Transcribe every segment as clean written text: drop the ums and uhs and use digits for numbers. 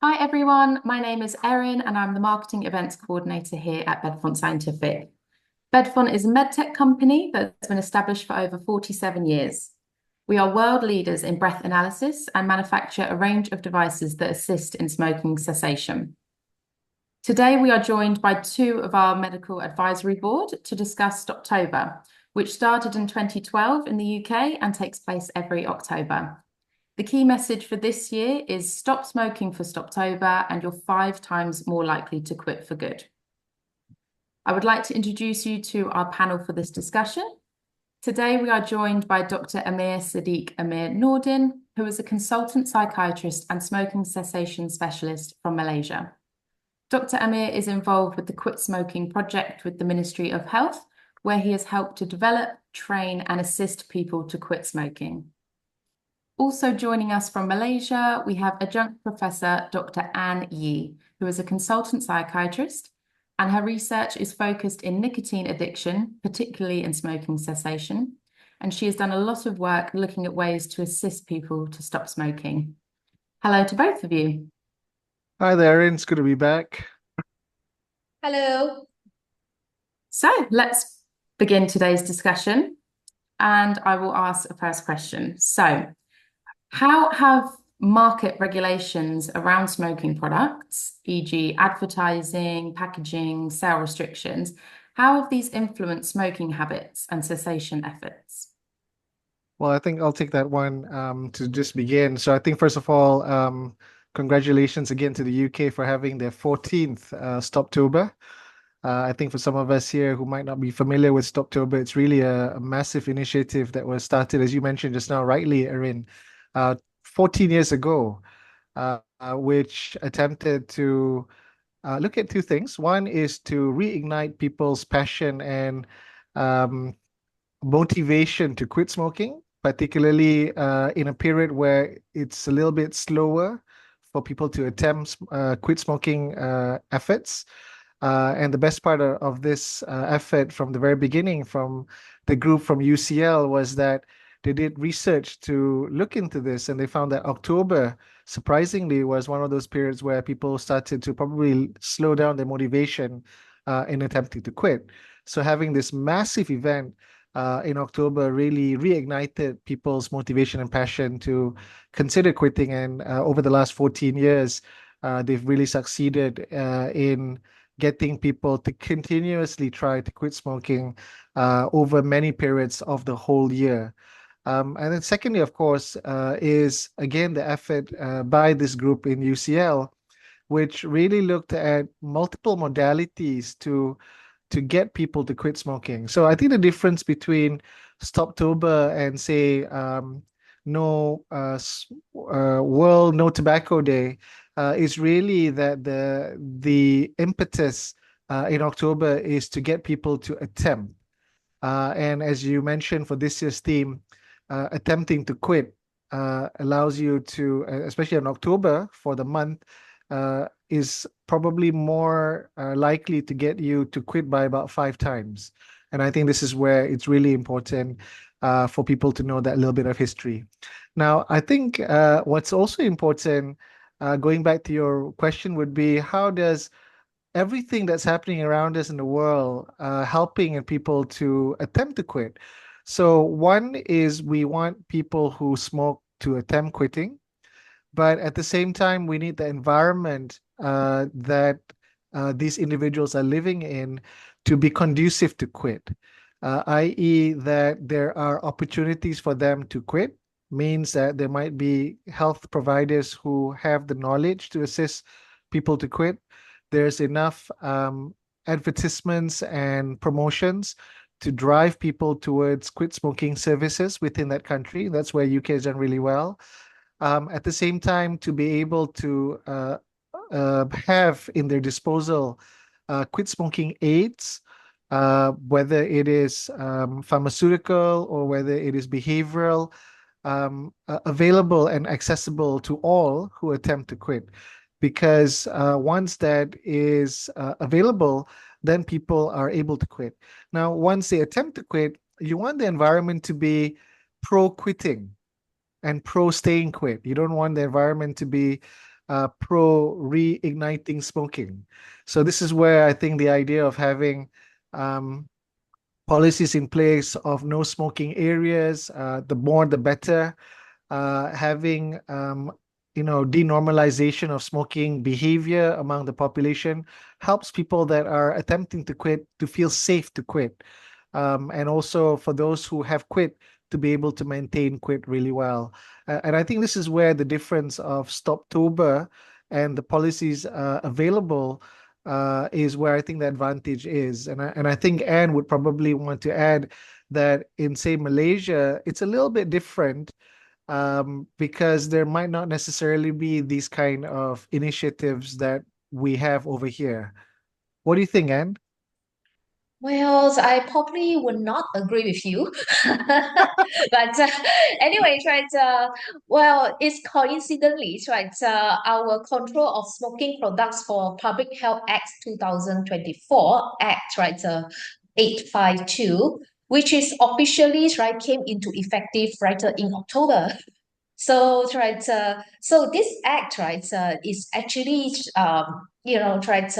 Hi everyone, my name is Erin and I'm the Marketing Events Coordinator here at Bedfont Scientific. Bedfont is a medtech company that's been established for over 47 years. We are world leaders in breath analysis and manufacture a range of devices that assist in smoking cessation. Today we are joined by two of our medical advisory board to discuss Stoptober, which started in 2012 in the UK and takes place every October. The key message for this year is stop smoking for Stoptober and you're 5 times more likely to quit for good. I would like to introduce you to our panel for this discussion. Today we are joined by Dr. Amer Siddiq Amer Nordin, who is a consultant psychiatrist and smoking cessation specialist from Malaysia. Dr. Amer is involved with the Quit Smoking project with the Ministry of Health, where he has helped to develop, train and assist people to quit smoking. Also joining us from Malaysia, we have Adjunct Professor Dr. Anne Yee, who is a consultant psychiatrist, and her research is focused in nicotine addiction, particularly in smoking cessation. And she has done a lot of work looking at ways to assist people to stop smoking. Hello to both of you. Hi there, Erin. It's good to be back. Hello. So let's begin today's discussion. And I will ask a first question. So, how have market regulations around smoking products, e.g. advertising, packaging, sale restrictions, how have these influenced smoking habits and cessation efforts? Well, I think I'll take that one to just begin. So I think first of all, congratulations again to the UK for having their 14th Stoptober. I think for some of us here who might not be familiar with Stoptober, it's really a massive initiative that was started, as you mentioned just now, rightly, Erin, 14 years ago, which attempted to look at two things. One is to reignite people's passion and um, motivation to quit smoking, particularly in a period where it's a little bit slower for people to attempt quit smoking efforts. And the best part of this effort from the very beginning, from the group from UCL, was that they did research to look into this, and they found that October, surprisingly, was one of those periods where people started to probably slow down their motivation in attempting to quit. So having this massive event in October really reignited people's motivation and passion to consider quitting. And over the last 14 years, they've really succeeded in getting people to continuously try to quit smoking over many periods of the whole year. And then secondly, of course, is again the effort by this group in UCL, which really looked at multiple modalities to get people to quit smoking. So I think the difference between Stoptober and say World No Tobacco Day is really that the impetus in October is to get people to attempt. And as you mentioned for this year's theme, attempting to quit allows you to, especially in October for the month, is probably more likely to get you to quit by about 5 times. And I think this is where it's really important for people to know that little bit of history. Now, I think what's also important, going back to your question, would be how does everything that's happening around us in the world helping people to attempt to quit? So one is we want people who smoke to attempt quitting, but at the same time, we need the environment that these individuals are living in to be conducive to quit, i.e. that there are opportunities for them to quit, means that there might be health providers who have the knowledge to assist people to quit. There's enough advertisements and promotions to drive people towards quit smoking services within that country. That's where UK has done really well. At the same time, to be able to have in their disposal quit smoking aids, whether it is pharmaceutical or whether it is behavioral, available and accessible to all who attempt to quit. Because once that is available, then people are able to quit. Now, once they attempt to quit, you want the environment to be pro-quitting and pro staying quit. You don't want the environment to be pro reigniting smoking. So this is where I think the idea of having policies in place of no smoking areas, the more the better, having denormalization of smoking behavior among the population helps people that are attempting to quit to feel safe to quit. And also for those who have quit to be able to maintain quit really well. And I think this is where the difference of Stoptober and the policies available is where I think the advantage is. And I think Anne would probably want to add that in, say, Malaysia, it's a little bit different because there might not necessarily be these kind of initiatives that we have over here. What do you think, Anne? Well, I probably would not agree with you. But anyway, right, well, it's coincidentally, right, our Control of Smoking Products for Public Health Act 2024 Act, right, 852, which is officially, right, came into effective, right, in October. So, right, so this act, right, is actually, right,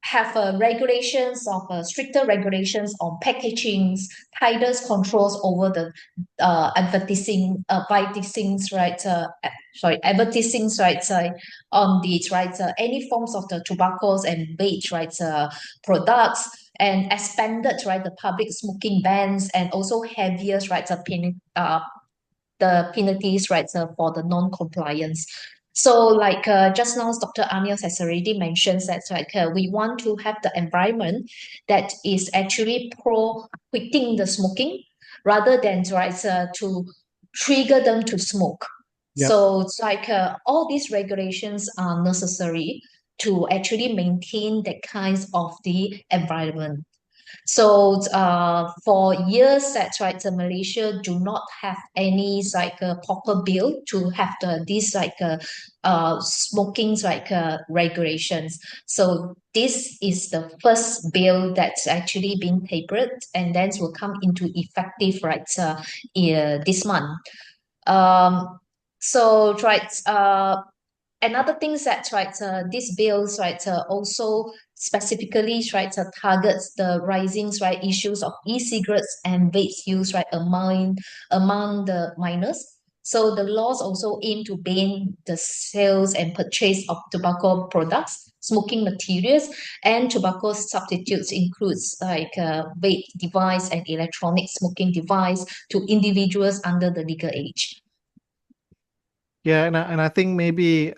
have regulations of stricter regulations on packagings, tighter controls over the advertising, right, on the right, any forms of the tobaccos and vape, right, products, and expanded, right, the public smoking bans, and also heavier, right, the penalties, right, for the non-compliance. So, like just now, Dr. Amer has already mentioned that, like, we want to have the environment that is actually pro quitting the smoking rather than, right, to trigger them to smoke. Yep. So it's like all these regulations are necessary to actually maintain that kinds of the environment. So for years, that's right, Malaysia do not have any like a proper bill to have these like smoking like regulations. So this is the first bill that's actually been tabled, and then will come into effective, right, this month. So right, another thing that, right, these bills, right, also specifically, right, targets the rising, right, issues of e-cigarettes and vape use, right, among the minors. So the laws also aim to ban the sales and purchase of tobacco products, smoking materials, and tobacco substitutes includes like vape device and electronic smoking device to individuals under the legal age. Yeah, and I think maybe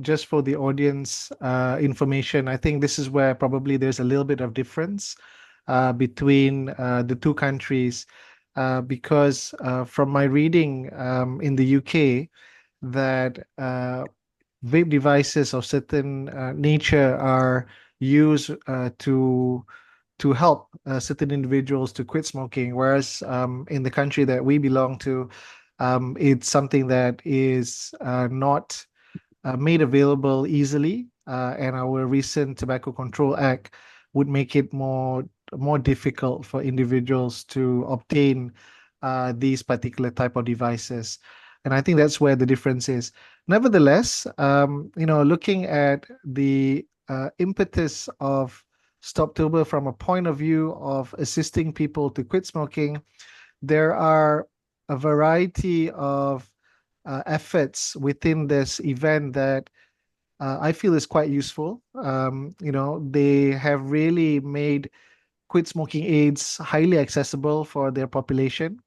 just for the audience information, I think this is where probably there's a little bit of difference between the two countries because from my reading in the UK that vape devices of certain nature are used to help certain individuals to quit smoking, whereas in the country that we belong to, it's something that is not made available easily, and our recent Tobacco Control Act would make it more difficult for individuals to obtain these particular type of devices. And I think that's where the difference is. Nevertheless, looking at the impetus of Stoptober from a point of view of assisting people to quit smoking, there are a variety of efforts within this event that I feel is quite useful. They have really made quit smoking aids highly accessible for their population.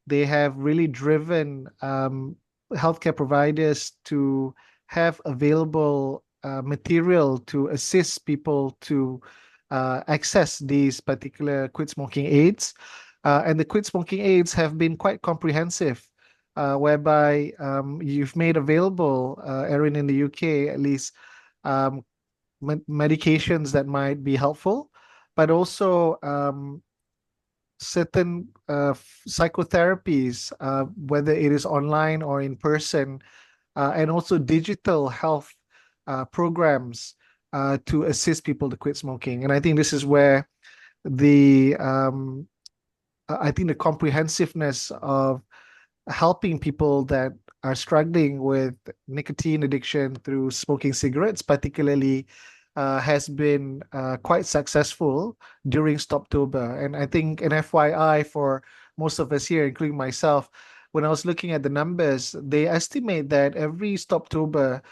They have really driven healthcare providers to have available material to assist people to access these particular quit smoking aids. And the quit smoking aids have been quite comprehensive, whereby you've made available, Erin, in the UK at least, medications that might be helpful, but also certain psychotherapies, whether it is online or in person, and also digital health programs to assist people to quit smoking. And I think this is where I think the comprehensiveness of helping people that are struggling with nicotine addiction through smoking cigarettes, particularly, has been quite successful during Stoptober. And I think an FYI for most of us here, including myself, when I was looking at the numbers, they estimate that every Stoptober,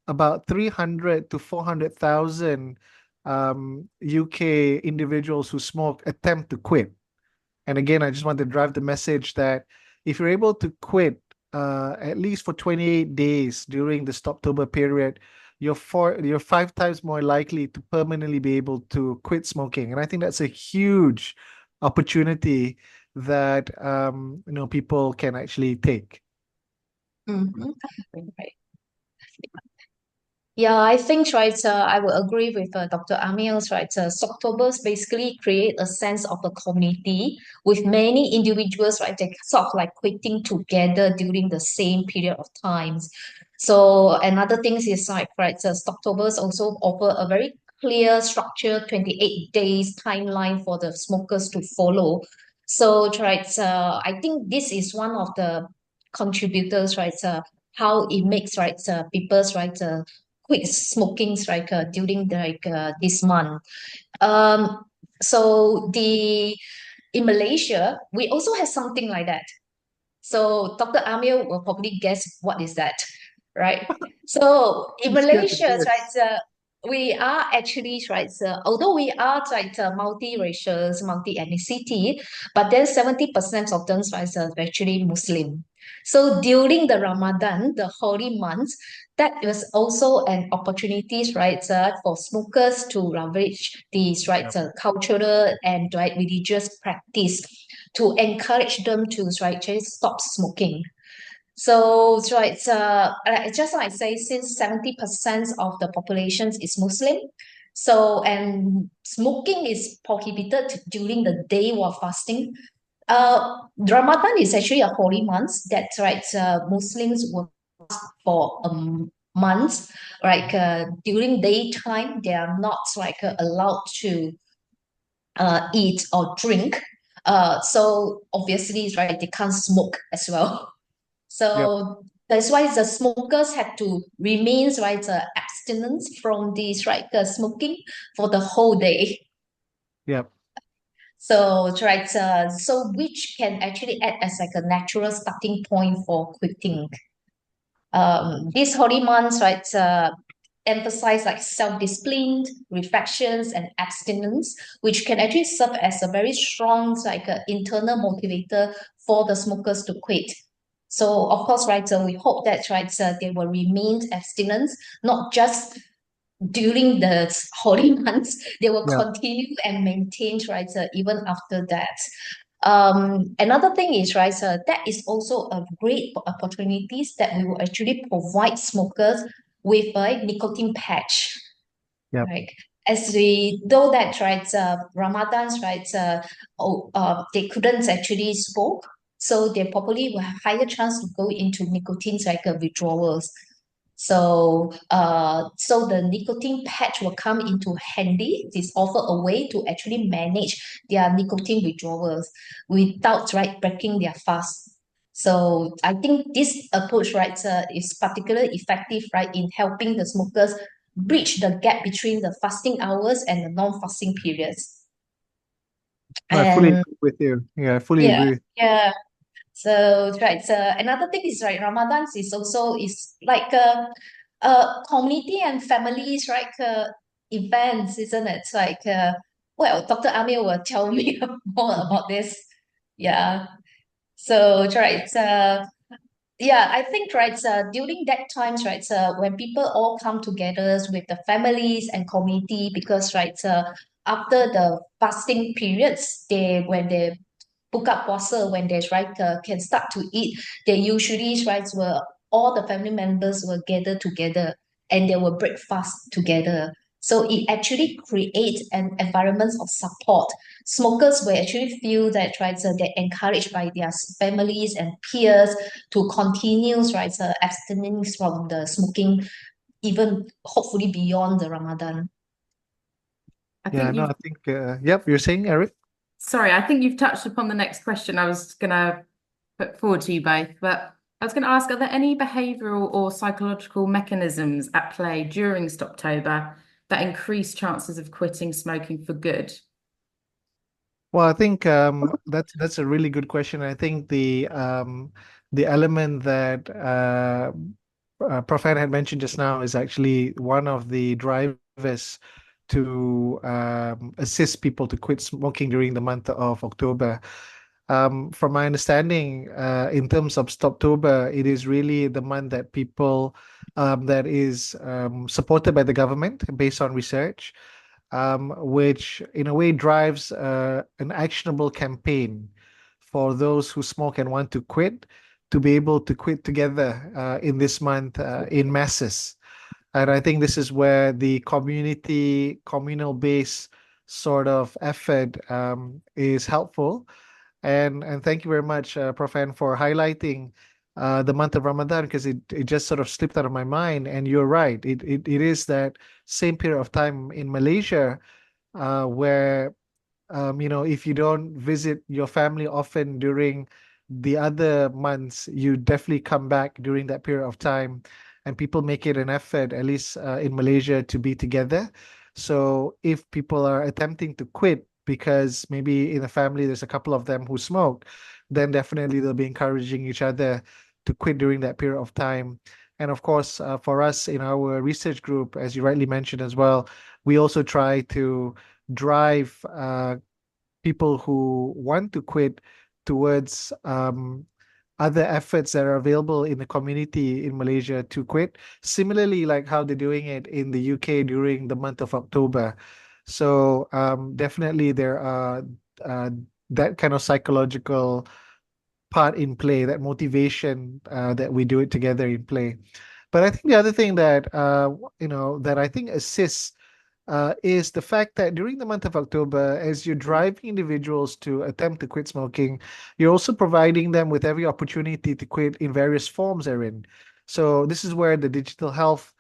about 300 to 400,000 UK individuals who smoke attempt to quit. And again, I just want to drive the message that if you're able to quit at least for 28 days during the Stoptober period, you're 5 times more likely to permanently be able to quit smoking. And I think that's a huge opportunity that people can actually take. Mhm. Right. Yeah, I think right. I will agree with Dr. Amel's right. Stoptobers basically create a sense of a community with many individuals right. They sort of like quitting together during the same period of times. So another thing is like right. Stoptobers also offer a very clear structure, 28 days timeline for the smokers to follow. So right. I think this is one of the contributors right. How it makes right. People's right. Quit smoking like during this month. Um, so the in Malaysia, we also have something like that. So Dr. Amir will probably guess what is that, right? So in I'm scared to Malaysia, guess. right, we are actually right, although we are right, multi-racial, multi-ethnicity, but then 70% of them right, are actually Muslim. So during the Ramadan, the holy months, that was also an opportunity, right, for smokers to leverage these right, Yep. cultural and right religious practice to encourage them to right just stop smoking. So right, just like I say, since 70% of the population is Muslim, so and smoking is prohibited during the day while fasting. Ramadan is actually a holy month. That's right. Muslims will fast for a month. Like during daytime, they are not like allowed to eat or drink. So obviously, right, they can't smoke as well. Yep. So that's why the smokers had to remain right abstinence from this right smoking for the whole day. Yep. So right, so which can actually act as like a natural starting point for quitting. These holy months, right, emphasize like self-discipline, reflections, and abstinence, which can actually serve as a very strong like internal motivator for the smokers to quit. So of course, right, we hope that right, they will remain abstinent, not just during the holy months, they will Yep. continue and maintain right, even after that. Another thing is right, that is also a great opportunities that we will actually provide smokers with a nicotine patch, Yep. right? As we know that right, Ramadans right, they couldn't actually smoke, so they probably will have higher chance to go into nicotine like withdrawals. So the nicotine patch will come into handy. This offer a way to actually manage their nicotine withdrawals without right breaking their fast. So I think this approach right is particularly effective right in helping the smokers bridge the gap between the fasting hours and the non-fasting periods. No, I fully And agree with you. Yeah, I fully yeah, agree. yeah. So right, so another thing is right, Ramadan is also is like a community and families right events, isn't it? Like well, Dr. Amir will tell me more about this. Yeah. So right, yeah, I think right, during that times right, when people all come together with the families and community, because right, after the fasting periods, they when they book up puasa when there's right can start to eat, they usually right will all the family members will gather together and they will break fast together. So it actually creates an environment of support. Smokers will actually feel that right, so they're encouraged by their families and peers to continue right, abstaining from the smoking, even hopefully beyond the Ramadan. I Yeah, think no, you've, I think, yep, you're saying, Eric? sorry, I think you've touched upon the next question I was gonna put forward to you both, but I was going to ask, are there any behavioural or psychological mechanisms at play during Stoptober that increase chances of quitting smoking for good? Well, I think that's a really good question. I think the element that Prof. Anne had mentioned just now is actually one of the drivers to assist people to quit smoking during the month of October. From my understanding, in terms of Stoptober, it is really the month that people that is supported by the government based on research, which in a way drives an actionable campaign for those who smoke and want to quit to be able to quit together in this month in masses. And I think this is where the communal based sort of effort is helpful. And thank you very much, Prof. Anne, for highlighting the month of Ramadan, because it just sort of slipped out of my mind. And you're right, it is that same period of time in Malaysia where if you don't visit your family often during the other months, you definitely come back during that period of time, and people make it an effort, at least in Malaysia, to be together. So if people are attempting to quit because maybe in the family there's a couple of them who smoke, then definitely they'll be encouraging each other to quit during that period of time. And of course, for us in our research group, as you rightly mentioned as well, we also try to drive people who want to quit towards other efforts that are available in the community in Malaysia to quit. Similarly, like how they're doing it in the UK during the month of October. So definitely there are that kind of psychological part in play, that motivation that we do it together in play. But I think the other thing that that I think assists is the fact that during the month of October, as you're driving individuals to attempt to quit smoking, you're also providing them with every opportunity to quit in various forms therein. So this is where the digital health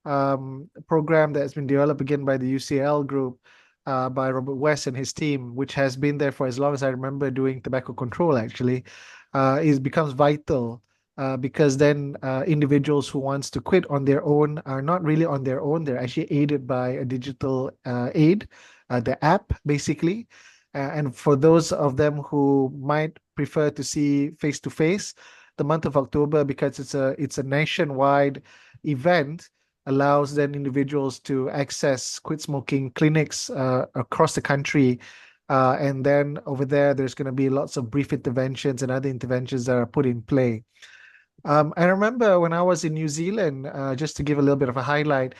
program that has been developed again by the UCL group, by Robert West and his team, which has been there for as long as I remember doing tobacco control actually, becomes vital. Because then individuals who wants to quit on their own are not really on their own. They're actually aided by a digital aid, the app basically. And for those of them who might prefer to see face to face, the month of October, because it's a nationwide event, allows then individuals to access quit smoking clinics across the country. And then over there, there's going to be lots of brief interventions and other interventions that are put in play. I remember when I was in New Zealand, just to give a little bit of a highlight,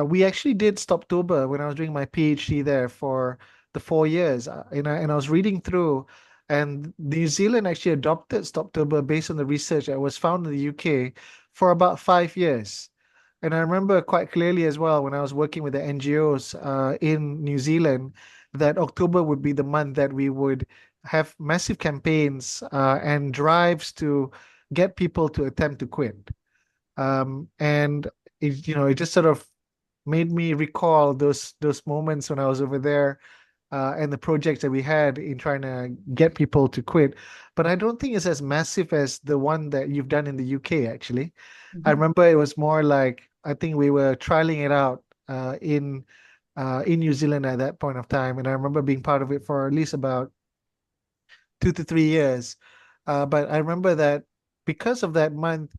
we actually did Stoptober when I was doing my PhD there for the 4 years. And I was reading through, and New Zealand actually adopted Stoptober based on the research that was found in the UK for about 5 years. And I remember quite clearly as well when I was working with the NGOs in New Zealand that October would be the month that we would have massive campaigns and drives to get people to attempt to quit. And it just sort of made me recall those moments when I was over there and the projects that we had in trying to get people to quit. But I don't think it's as massive as the one that you've done in the UK, actually. I remember it was more like, I think we were trialing it out in New Zealand at that point of time. And I remember being part of it for at least about 2 to 3 years. But I remember that because of that month,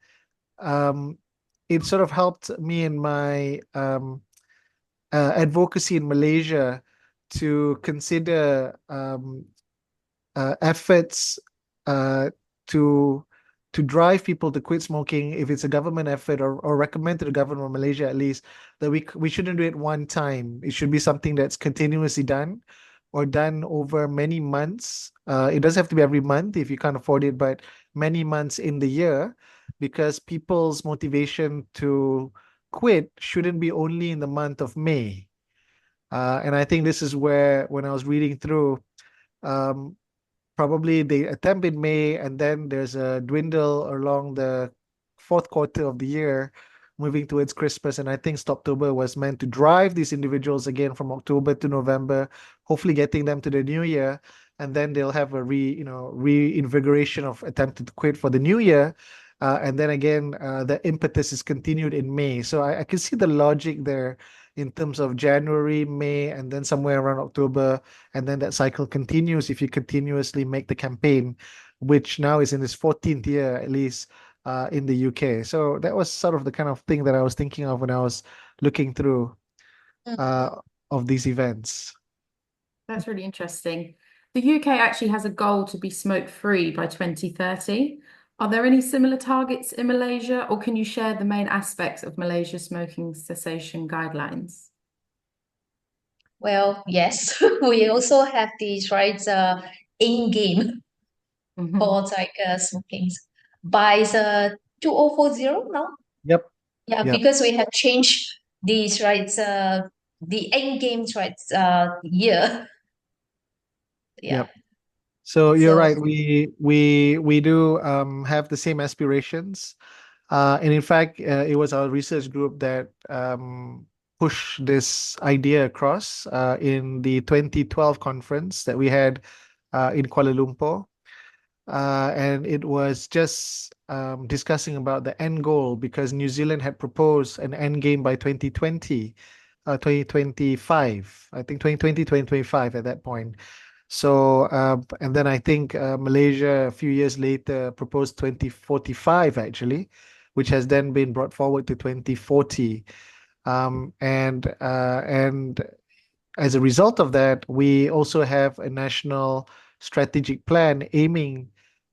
it sort of helped me in my advocacy in Malaysia to consider efforts to drive people to quit smoking, if it's a government effort or recommend to the government of Malaysia at least, that we shouldn't do it one time. It should be something that's continuously done or done over many months. It doesn't have to be every month if you can't afford it, but many months in the year, because people's motivation to quit shouldn't be only in the month of May. And I think this is where, when I was reading through, probably they attempt in May, and then there's a dwindle along the fourth quarter of the year, moving towards Christmas. And I think Stoptober was meant to drive these individuals again from October to November, hopefully getting them to the new year. And then they'll have a reinvigoration of attempting to quit for the new year. And then again, the impetus is continued in May. So I can see the logic there in terms of January, May, and then somewhere around October, and then that cycle continues if you continuously make the campaign, which now is in its 14th year at least in the UK. So that was sort of the kind of thing that I was thinking of when I was looking through of these events. That's really interesting. The UK actually has a goal to be smoke-free by 2030. Are there any similar targets in Malaysia, or can you share the main aspects of Malaysia's smoking cessation guidelines? Well, yes, we also have these, right, in game for like smoking by the 2040 now. Yep. Yeah, Yep. because we have changed these, right, the end games, right, year. Yeah. Yep. So you're So right. We do have the same aspirations. And in fact, it was our research group that pushed this idea across in the 2012 conference that we had in Kuala Lumpur. And it was just discussing about the end goal because New Zealand had proposed an end game by 2020, 2025, I think 2020, 2025 at that point. So, and then I think Malaysia a few years later proposed 2045 actually, which has then been brought forward to 2040. And as a result of that, we also have a national strategic plan aiming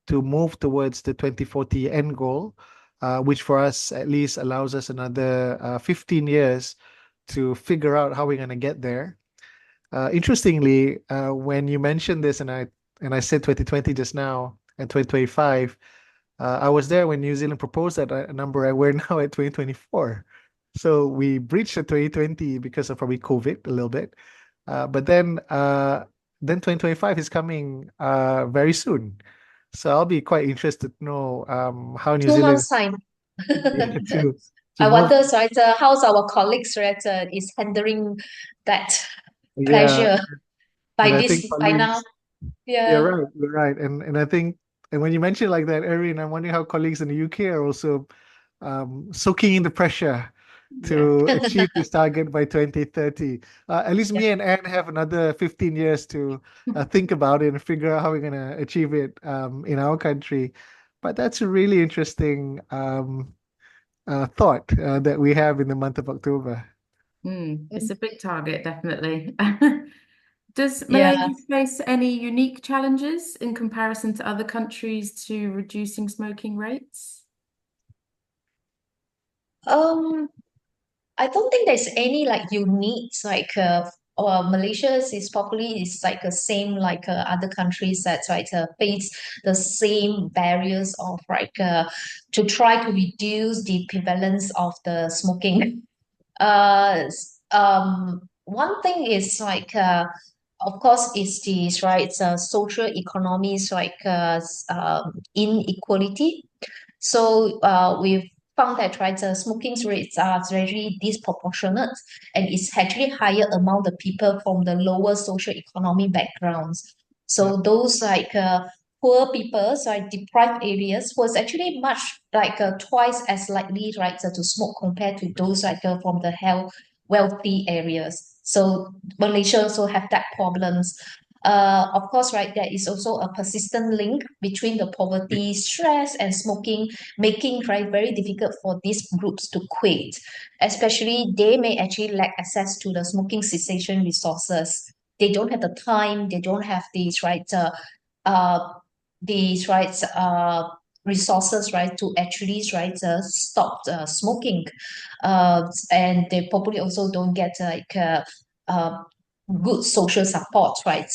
to move towards the 2040 end goal, which for us at least allows us another 15 years to figure out how we're going to get there. Interestingly, when you mentioned this, and I said 2020 just now and 2025, I was there when New Zealand proposed that number, and we're now at 2024. So we breached the 2020 because of probably COVID a little bit. But then 2025 is coming very soon. So I'll be quite interested to know how New 2 months Zealand time. to to I move. wonder, right, how's our colleagues, right, is handling that Yeah, pressure and by I think this by now. colleagues. Yeah, Yeah. right. You're right. And I think, and when you mention like that, Erin, I'm wondering how colleagues in the UK are also soaking in the pressure Yeah. to achieve this target by 2030. At least me and Anne have another 15 years to think about it and figure out how we're going to achieve it in our country. But that's a really interesting thought that we have in the month of October. It's a big target, definitely. Does Yeah. Malaysia face any unique challenges in comparison to other countries to reducing smoking rates? I don't think there's any like unique like or Malaysia's is probably is like the same like other countries that right face the same barriers of like to try to reduce the prevalence of the smoking. One thing is like of course is this right social economies like inequality. So we've found that right, smoking rates are very disproportionate and it's actually higher among the people from the lower social economic backgrounds. Yeah. So those like poor people, so like deprived areas, was actually much like twice as likely right to smoke compared to those like from the health wealthy areas. So Malaysia also have that problems. Of course, right, there is also a persistent link between the poverty, stress, and smoking, making right very difficult for these groups to quit. Especially, they may actually lack access to the smoking cessation resources. They don't have the time. They don't have uh, these right resources right to actually right stop smoking, and they probably also don't get like good social support, right?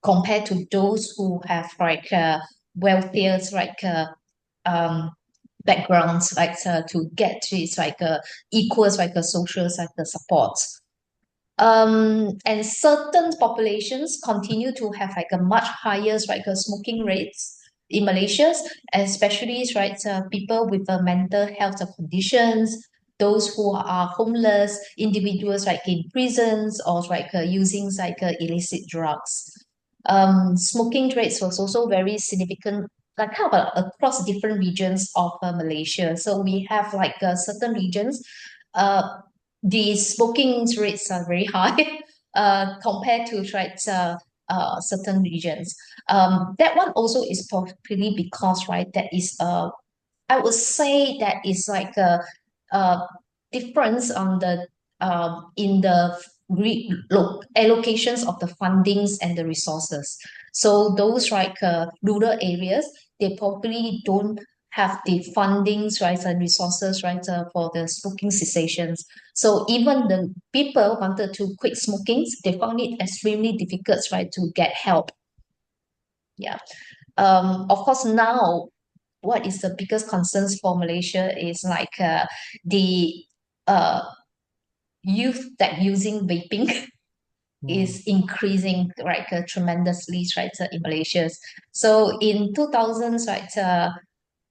Compared to those who have like wealthier like um backgrounds, like to get to it's like equals like a social like the support. And certain populations continue to have like a much higher like smoking rates in Malaysia, especially right people with mental health conditions, those who are homeless, individuals like in prisons or like using like illicit drugs. Smoking rates was also very significant like kind of across different regions of Malaysia. So we have like certain regions, uh, the smoking rates are very high compared to right certain regions. That one also is probably because right that is I would say that is like a difference on the in the allocations of the fundings and the resources. So those like rural areas, they probably don't have the fundings, right, and resources, right, for the smoking cessations. So even the people wanted to quit smoking, they found it extremely difficult, right, to get help. Yeah. Of course, now what is the biggest concerns for Malaysia is like the uh, youth that using vaping Mm. is increasing right tremendously right in Malaysia. So in 2000s right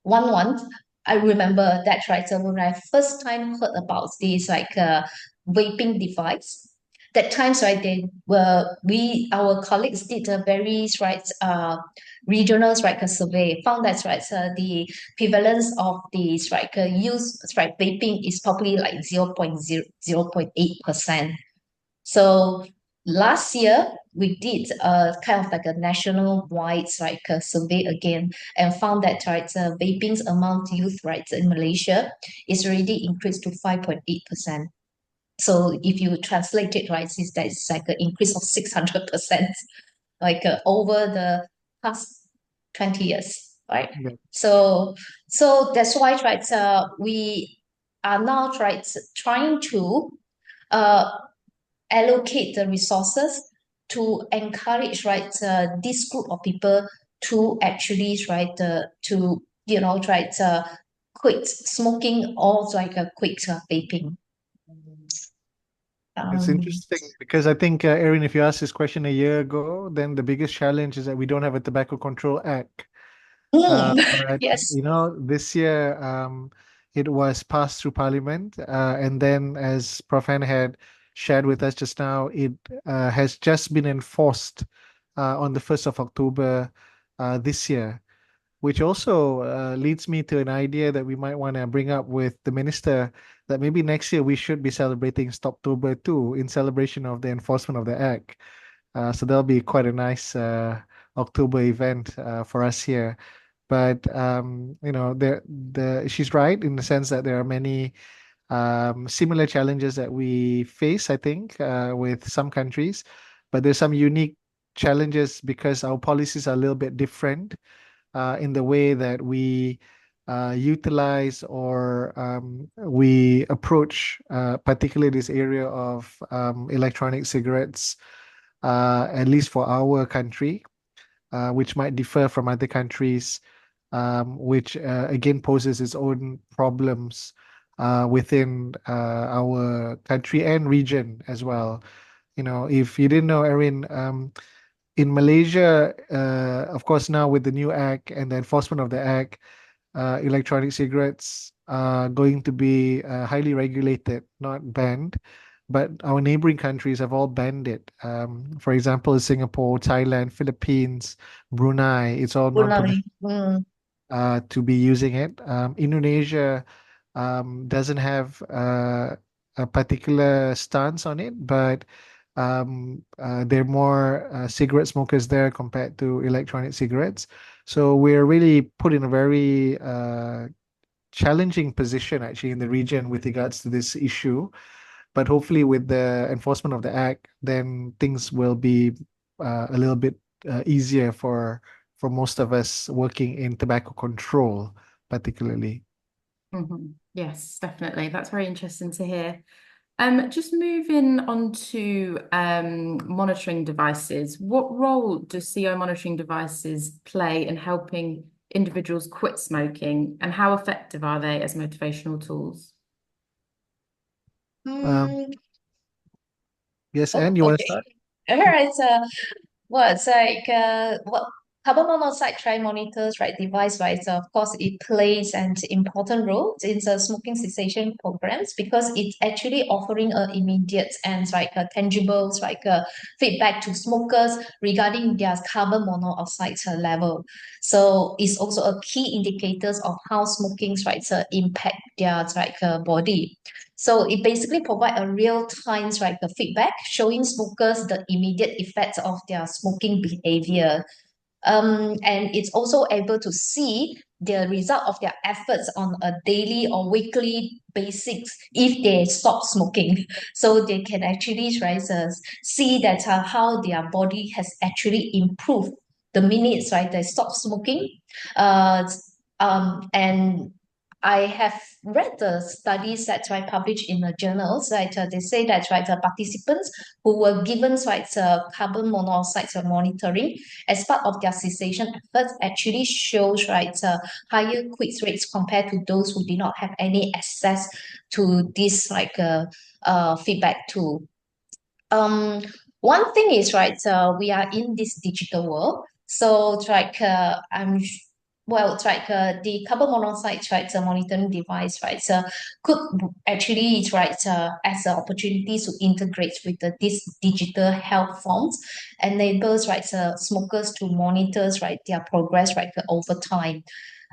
one I remember that right when I first time heard about this like vaping device. That times right they were we our colleagues did a very right regional right survey found that right the prevalence of these right use right vaping is probably like 0.008%. So last year we did a kind of like a national wide like a survey again and found that right vaping's amount youth right in Malaysia is already increased to 5.8%. So if you translate it right, is that it's like an increase of 600% like over the past 20 years, right? Yeah. So that's why right we are now right trying to uh allocate the resources to encourage right this group of people to actually right to try to quit smoking or like quit vaping. It's um interesting because I think, Erin, if you asked this question a year ago, then the biggest challenge is that we don't have a Tobacco Control Act. But yes. this year, it was passed through Parliament, and then, as Prof. Han had shared with us just now, it has just been enforced on the 1st of October this year, which also leads me to an idea that we might want to bring up with the minister that maybe next year we should be celebrating Stoptober too, in celebration of the enforcement of the act. So that'll be quite a nice October event for us here. But she's right in the sense that there are many similar challenges that we face, I think, with some countries, but there's some unique challenges because our policies are a little bit different in the way that we utilize or we approach, particularly this area of electronic cigarettes, at least for our country, which might differ from other countries, which again poses its own problems within our country and region as well. If you didn't know, Erin, in Malaysia, of course, now with the new act and the enforcement of the act, electronic cigarettes are going to be highly regulated, not banned. But our neighboring countries have all banned it. For example, Singapore, Thailand, Philippines, Brunei, it's all non-permitted Brunei. to be using it. Indonesia doesn't have a particular stance on it, but there are more cigarette smokers there compared to electronic cigarettes. So we're really put in a very challenging position actually in the region with regards to this issue. But hopefully, with the enforcement of the act, then things will be a little bit easier for most of us working in tobacco control, particularly. Yes, definitely. That's very interesting to hear. Just moving on to monitoring devices. What role do CO monitoring devices play in helping individuals quit smoking, and how effective are they as motivational tools? Um, Mm, yes, oh, Anne, you want to okay. start? All right. Well, it's like what? carbon monoxide monitors, right, device, right, of course, it plays an important role in the smoking cessation programs because it's actually offering a immediate and like a tangible like a feedback to smokers regarding their carbon monoxide level. So it's also a key indicators of how smoking right impact their like body. So it basically provide a real-time like a feedback showing smokers the immediate effects of their smoking behavior. And it's also able to see the result of their efforts on a daily or weekly basis if they stop smoking. So they can actually right, see that how their body has actually improved the minutes right they stop smoking. Uh, and I have read the studies that I published in the journals that they say that right the participants who were given right carbon monoxide monitoring as part of their cessation efforts actually shows right higher quit rates compared to those who did not have any access to this like feedback tool. One thing is right we are in this digital world, so it's like well it's like the carbon monoxide right monitoring device right could actually it's right as an opportunity to integrate with this digital health forms enables right smokers to monitor right their progress right over time.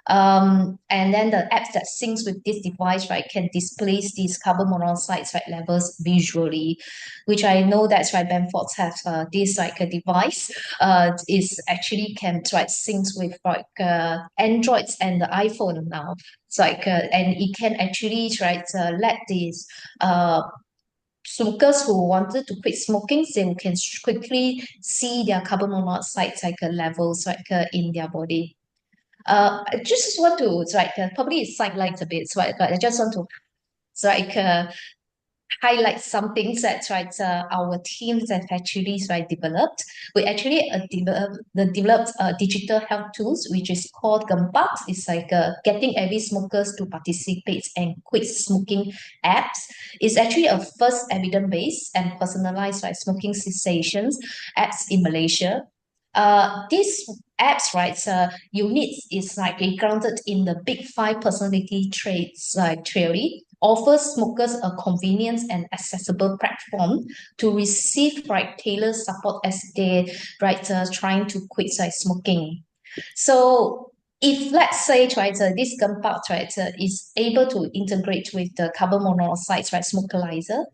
And then the apps that syncs with this device, right, can display these carbon monoxide right, levels visually, which I know that's right, Benford has this like a device, is actually can right syncs with like Androids and the iPhone now. It's like and it can actually right let these smokers who wanted to quit smoking, they can quickly see their carbon monoxide like levels like in their body. I just want to like probably sidelight a bit, so but I just want to like highlight some things that right our teams have actually right developed. We actually developed digital health tools which is called Gempak. It's like getting every smokers to participate and quit smoking apps. It's actually a first evidence-based and personalized right smoking cessations apps in Malaysia. These apps, right, units is likely grounded in the big five personality traits theory, offers smokers a convenient and accessible platform to receive right tailored support as they right trying to quit smoking. So if let's say right this gunpowder right is able to integrate with the carbon monoxide right smokerizer,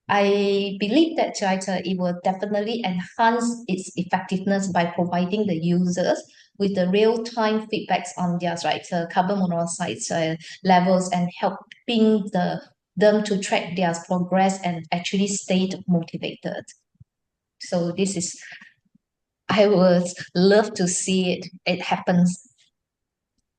I believe that right, it will definitely enhance its effectiveness by providing the users with the real-time feedbacks on their right, carbon monoxide levels and helping them to track their progress and actually stay motivated. So this is, I would love to see it happens.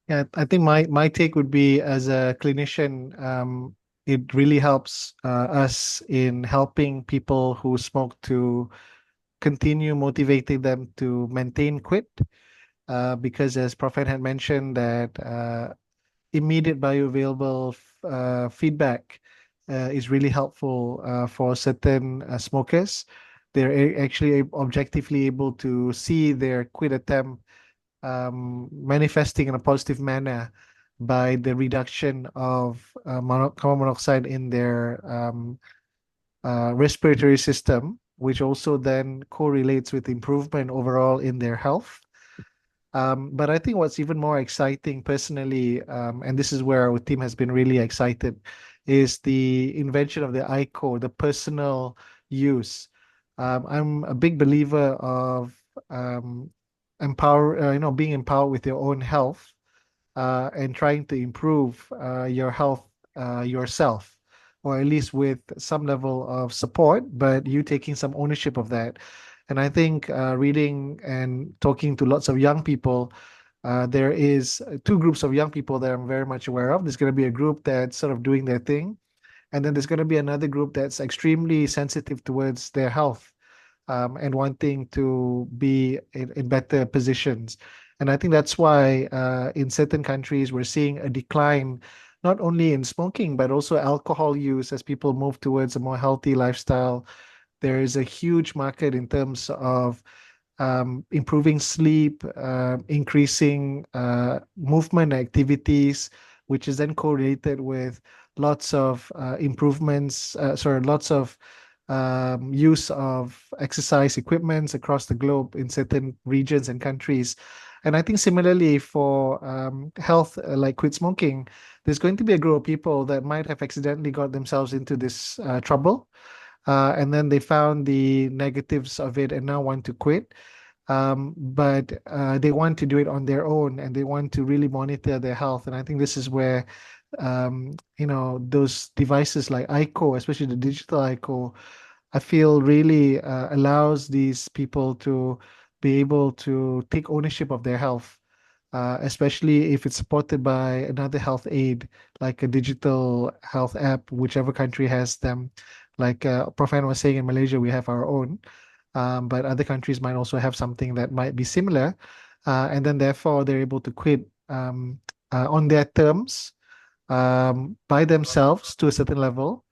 Yeah, I think my take would be as a clinician, it really helps us in helping people who smoke to continue motivating them to maintain quit. Because as Prophet had mentioned that immediate bioavailable feedback is really helpful for certain smokers. They're actually objectively able to see their quit attempt manifesting in a positive manner by the reduction of carbon monoxide in their respiratory system, which also then correlates with improvement overall in their health. But I think what's even more exciting personally, and this is where our team has been really excited, is the invention of the ICO, the personal use. I'm a big believer of being empowered with your own health and trying to improve your health yourself, or at least with some level of support, but you taking some ownership of that. And I think reading and talking to lots of young people, there is two groups of young people that I'm very much aware of. There's going to be a group that's sort of doing their thing, and then there's going to be another group that's extremely sensitive towards their health and wanting to be in better positions. And I think that's why in certain countries we're seeing a decline, not only in smoking, but also alcohol use as people move towards a more healthy lifestyle. There is a huge market in terms of improving sleep, increasing movement activities, which is then correlated with lots of lots of use of exercise equipments across the globe in certain regions and countries. And I think similarly for health, like quit smoking, there's going to be a group of people that might have accidentally got themselves into this trouble. And then they found the negatives of it and now want to quit. But they want to do it on their own and they want to really monitor their health. And I think this is where, those devices like ICO, especially the digital ICO, I feel really allows these people to be able to take ownership of their health, especially if it's supported by another health aid, like a digital health app, whichever country has them. Like Prof. Anne was saying, in Malaysia, we have our own, but other countries might also have something that might be similar. And then therefore, they're able to quit on their terms, by themselves to a certain level,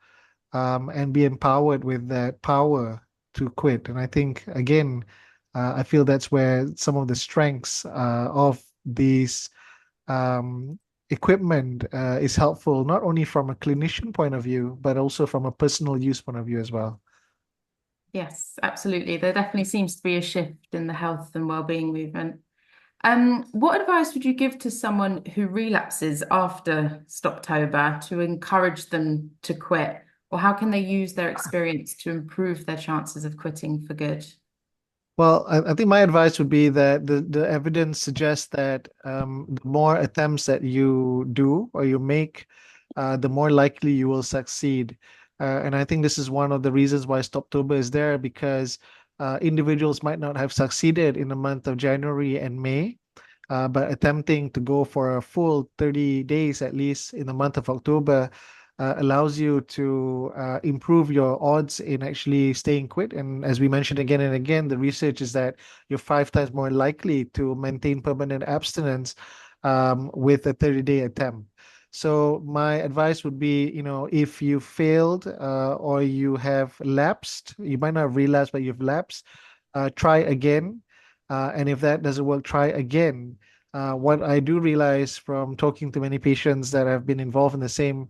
and be empowered with that power to quit. And I think, again, I feel that's where some of the strengths of these equipment is helpful, not only from a clinician point of view, but also from a personal use point of view as well. Yes, absolutely. There definitely seems to be a shift in the health and wellbeing movement. What advice would you give to someone who relapses after Stoptober to encourage them to quit? Or how can they use their experience to improve their chances of quitting for good? Well, I think my advice would be that the evidence suggests that the more attempts that you do or you make, the more likely you will succeed. And I think this is one of the reasons why Stoptober is there, because individuals might not have succeeded in the month of January and May, but attempting to go for a full 30 days at least in the month of October allows you to improve your odds in actually staying quit. And as we mentioned again and again, the research is that you're 5 times more likely to maintain permanent abstinence with a 30-day attempt. So my advice would be, if you failed or you have lapsed, you might not have relapsed, but you've lapsed, try again. And if that doesn't work, try again. What I do realize from talking to many patients that have been involved in the same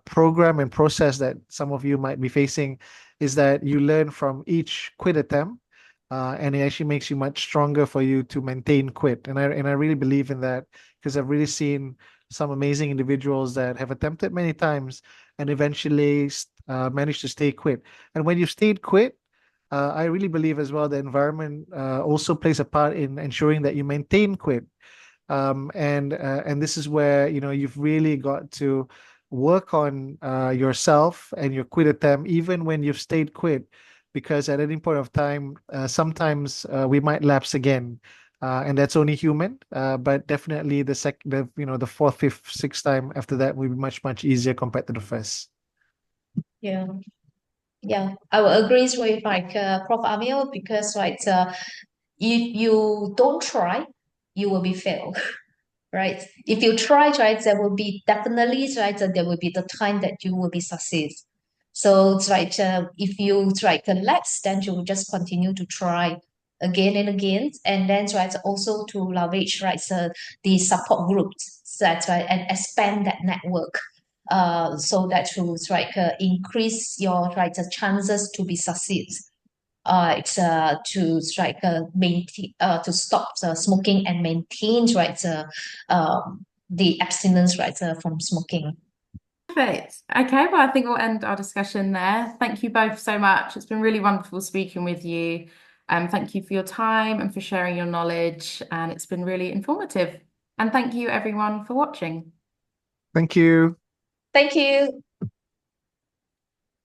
program and process that some of you might be facing is that you learn from each quit attempt, and it actually makes you much stronger for you to maintain quit. And I really believe in that, because I've really seen some amazing individuals that have attempted many times and eventually managed to stay quit. And when you've stayed quit, I really believe as well the environment also plays a part in ensuring that you maintain quit. And this is where you've really got to work on yourself and your quit attempt, even when you've stayed quit, because at any point of time, sometimes we might lapse again, and that's only human. But definitely the fourth, fifth, sixth time after that will be much, much easier compared to the first. Yeah. Yeah, I will agree with Prof. Amir, because if you don't try, you will be failed. Right? If you try, right, there will be definitely, right, there will be the time that you will be succeed. So it's if you try to lapse, then you will just continue to try again and again, and then also to leverage the support groups and expand that network. So that will increase your chances to be succeed. Maintain to stop smoking and maintain the abstinence from smoking. Perfect. Okay, well, I think we'll end our discussion there. Thank you both so much. It's been really wonderful speaking with you. Thank you for your time and for sharing your knowledge, and it's been really informative. And thank you everyone for watching. Thank you. Thank you.